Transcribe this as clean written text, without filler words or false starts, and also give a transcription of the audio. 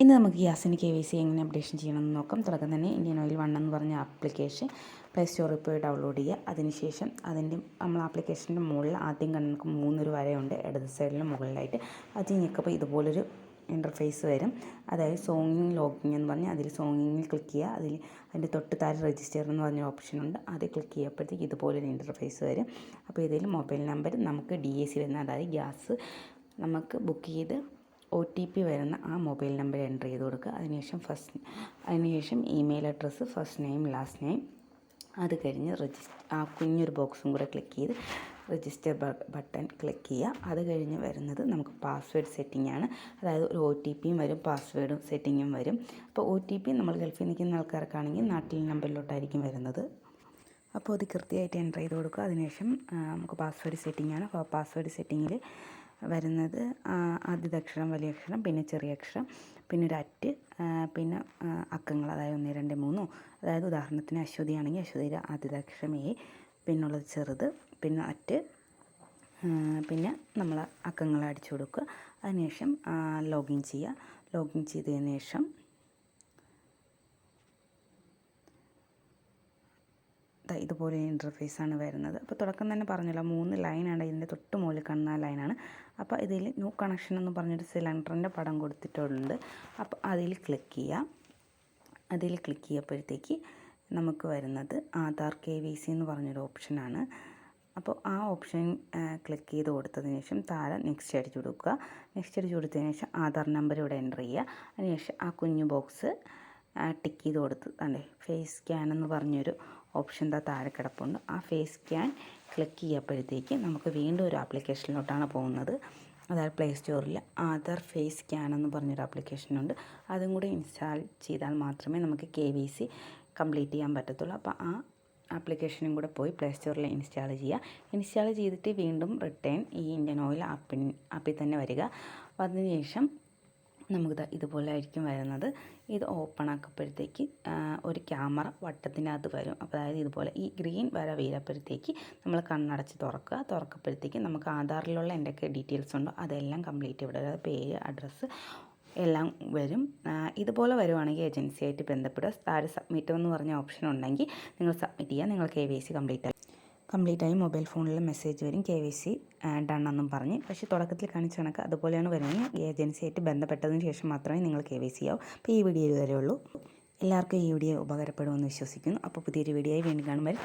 ഇന്ന് നമുക്ക് ഗ്യാസിന് KYC എങ്ങനെ അപ്ഡേഷൻ ചെയ്യണമെന്ന് നോക്കാം. തുടക്കം തന്നെ ഇന്ത്യൻ ഓയിൽ വൺ എന്ന് പറഞ്ഞ ആപ്ലിക്കേഷൻ പ്ലേ സ്റ്റോറിൽ പോയി ഡൗൺലോഡ് ചെയ്യുക. അതിനുശേഷം നമ്മൾ ആപ്ലിക്കേഷൻ്റെ മുകളിൽ ആദ്യം നമുക്ക് 3 വരയുണ്ട് ഇടത് സൈഡിലും മുകളിലായിട്ട്. അത് ഞെക്കുമ്പോൾ ഇതുപോലൊരു ഇൻ്റർഫേസ് വരും. അതായത് സോങ്ങിങ് ലോഗിങ് എന്ന് പറഞ്ഞാൽ അതിൽ സോങ്ങിങ്ങിൽ ക്ലിക്ക് ചെയ്യുക. അതിൻ്റെ തൊട്ട് താഴെ രജിസ്റ്റർ എന്ന് പറഞ്ഞ ഓപ്ഷനുണ്ട്. അത് ക്ലിക്ക് ചെയ്യുമ്പോഴത്തേക്ക് ഇതുപോലൊരു ഇൻ്റർഫേസ് വരും. അപ്പോൾ ഇതിൽ മൊബൈൽ നമ്പർ നമുക്ക് DAC വരുന്ന, അതായത് ഗ്യാസ് നമുക്ക് ബുക്ക് ചെയ്ത് OTP വരുന്ന ആ മൊബൈൽ നമ്പർ എൻ്റർ ചെയ്ത് കൊടുക്കുക. അതിനുശേഷം email address, first name, last name. അത് കഴിഞ്ഞ് ആ കുഞ്ഞൊരു ബോക്സും കൂടെ ക്ലിക്ക് ചെയ്ത് രജിസ്റ്റർ ബട്ടൺ ക്ലിക്ക് ചെയ്യുക. അത് കഴിഞ്ഞ് വരുന്നത് നമുക്ക് പാസ്വേഡ് സെറ്റിംഗ് ആണ്. അതായത് ഒരു OTPയും വരും, പാസ്വേഡും സെറ്റിങ്ങും വരും. അപ്പോൾ OTP നമ്മൾ ഗൾഫിൽ നിൽക്കുന്ന ആൾക്കാർക്കാണെങ്കിൽ നാട്ടിൽ നമ്പറിലോട്ടായിരിക്കും വരുന്നത്. അപ്പോൾ അത് കൃത്യമായിട്ട് എൻ്റർ ചെയ്ത് കൊടുക്കുക. അതിനുശേഷം നമുക്ക് പാസ്വേഡ് സെറ്റിംഗ് ആണ്. അപ്പോൾ പാസ്വേഡ് സെറ്റിങ്ങിൽ വരുന്നത് ആദ്യത്തെ അക്ഷരം, വലിയ അക്ഷരം, പിന്നെ ചെറിയ അക്ഷരം, പിന്നെ ഒരു അറ്റ്, പിന്നെ അക്കങ്ങൾ, അതായത് 1 2 3. അതായത് ഉദാഹരണത്തിന് അശ്വതി ആണെങ്കിൽ അശ്വതിയുടെ ആദ്യത്തെ അക്ഷരം A, പിന്നുള്ളത് ചെറുത്, പിന്നെ അറ്റ്, പിന്നെ നമ്മൾ അക്കങ്ങൾ അടിച്ചു കൊടുക്കുക. അതിനുശേഷം ലോഗിൻ ചെയ്യുക. ലോഗിൻ ചെയ്തതിന് ശേഷം ഇതുപോലെ ഇൻ്റർഫേസാണ് വരുന്നത്. അപ്പോൾ തുടക്കം തന്നെ പറഞ്ഞല്ലോ 3 ലൈനാണ് ഇതിൻ്റെ തൊട്ട് മുകളിൽ കാണുന്ന ലൈനാണ്. അപ്പോൾ ഇതിൽ ന്യൂ കണക്ഷൻ എന്ന് പറഞ്ഞൊരു സിലിണ്ടറിൻ്റെ പടം കൊടുത്തിട്ടുണ്ട്. അപ്പോൾ അതിൽ ക്ലിക്ക് ചെയ്യുക. അതിൽ ക്ലിക്ക് ചെയ്യുമ്പോഴത്തേക്ക് നമുക്ക് വരുന്നത് ആധാർ KYC എന്ന് പറഞ്ഞൊരു ഓപ്ഷനാണ്. അപ്പോൾ ആ ഓപ്ഷൻ ക്ലിക്ക് ചെയ്ത് കൊടുത്തതിന് ശേഷം താഴെ നെക്സ്റ്റ് അടിച്ചു കൊടുക്കുക. നെക്സ്റ്റ് അടിച്ചു കൊടുത്തതിന് ശേഷം ആധാർ നമ്പർ ഇവിടെ എൻ്റർ ചെയ്യുക. അതിനുശേഷം ആ കുഞ്ഞു ബോക്സ് ടിക്ക് ചെയ്ത് കൊടുത്ത് ഫേസ് സ്കാൻ എന്ന് പറഞ്ഞൊരു ഓപ്ഷൻ താഴെ കിടപ്പുണ്ട്. ആ ഫേസ് സ്കാൻ ക്ലിക്ക് ചെയ്യുമ്പോഴത്തേക്ക് നമുക്ക് വീണ്ടും ഒരു ആപ്ലിക്കേഷനിലോട്ടാണ് പോകുന്നത്. അതായത് പ്ലേ സ്റ്റോറിൽ ആധാർ ഫേസ് സ്കാൻ എന്ന് പറഞ്ഞൊരു ആപ്ലിക്കേഷനുണ്ട്. അതും കൂടി ഇൻസ്റ്റാൾ ചെയ്താൽ മാത്രമേ നമുക്ക് KYC കംപ്ലീറ്റ് ചെയ്യാൻ പറ്റത്തുള്ളൂ. അപ്പോൾ ആ ആപ്ലിക്കേഷനും കൂടെ പോയി പ്ലേ സ്റ്റോറിൽ ഇൻസ്റ്റാൾ ചെയ്യുക. ഇൻസ്റ്റാൾ ചെയ്തിട്ട് വീണ്ടും റിട്ടേൺ ഈ ഇന്ത്യൻ ഓയിൽ ആപ്പിൽ തന്നെ വരിക. അതിനുശേഷം നമുക്ക് ഇതുപോലെ ആയിരിക്കും വരുന്നത്. ഇത് ഓപ്പൺ ആക്കുമ്പോഴത്തേക്ക് ഒരു ക്യാമറ വട്ടത്തിനകത്ത് വരും. അപ്പോൾ അതായത് ഇതുപോലെ ഈ ഗ്രീൻ വര വീഴപ്പോഴത്തേക്ക് നമ്മൾ കണ്ണടച്ച് തുറക്കുമ്പോഴത്തേക്ക് നമുക്ക് ആധാറിലുള്ള എന്തൊക്കെ ഡീറ്റെയിൽസ് ഉണ്ടോ അതെല്ലാം കംപ്ലീറ്റ് ഇവിടെ, അതായത് പേര്, അഡ്രസ്സ് എല്ലാം വരും. ഇതുപോലെ വരുവാണെങ്കിൽ ഏജൻസിയായിട്ട് ബന്ധപ്പെടുക. താഴെ സബ്മിറ്റ് എന്ന് പറഞ്ഞ ഓപ്ഷൻ ഉണ്ടെങ്കിൽ നിങ്ങൾ സബ്മിറ്റ് ചെയ്യുക. നിങ്ങൾ KYC കംപ്ലീറ്റായി മൊബൈൽ ഫോണിൽ മെസ്സേജ് വരും KYC ഡൺ എന്നും പറഞ്ഞ്. പക്ഷേ തുടക്കത്തിൽ കാണിച്ച കണക്ക് അതുപോലെയാണ് വരുന്നത്. ഏജൻസിയായിട്ട് ബന്ധപ്പെട്ടതിന് ശേഷം മാത്രമേ നിങ്ങൾ KYC ആവും. അപ്പോൾ ഈ വീഡിയോ ഇതുവരെ ഉള്ളൂ. എല്ലാവർക്കും ഈ വീഡിയോ ഉപകാരപ്പെടുമെന്ന് വിശ്വസിക്കുന്നു. അപ്പോൾ പുതിയൊരു വീഡിയോ ആയി വീണ്ടും കാണും വരെ